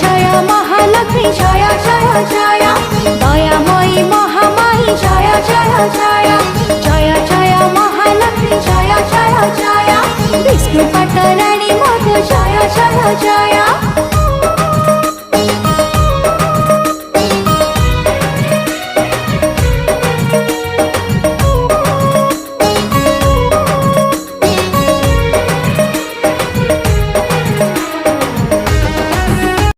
জয় Mahalakshmi জয় জয় জয় Dayamoyee মহামায়ী জয় জয় জয় জয় জয় Mahalakshmi জয় জয় জয় Vishnu পাটরানী মধু জয় জয় জয়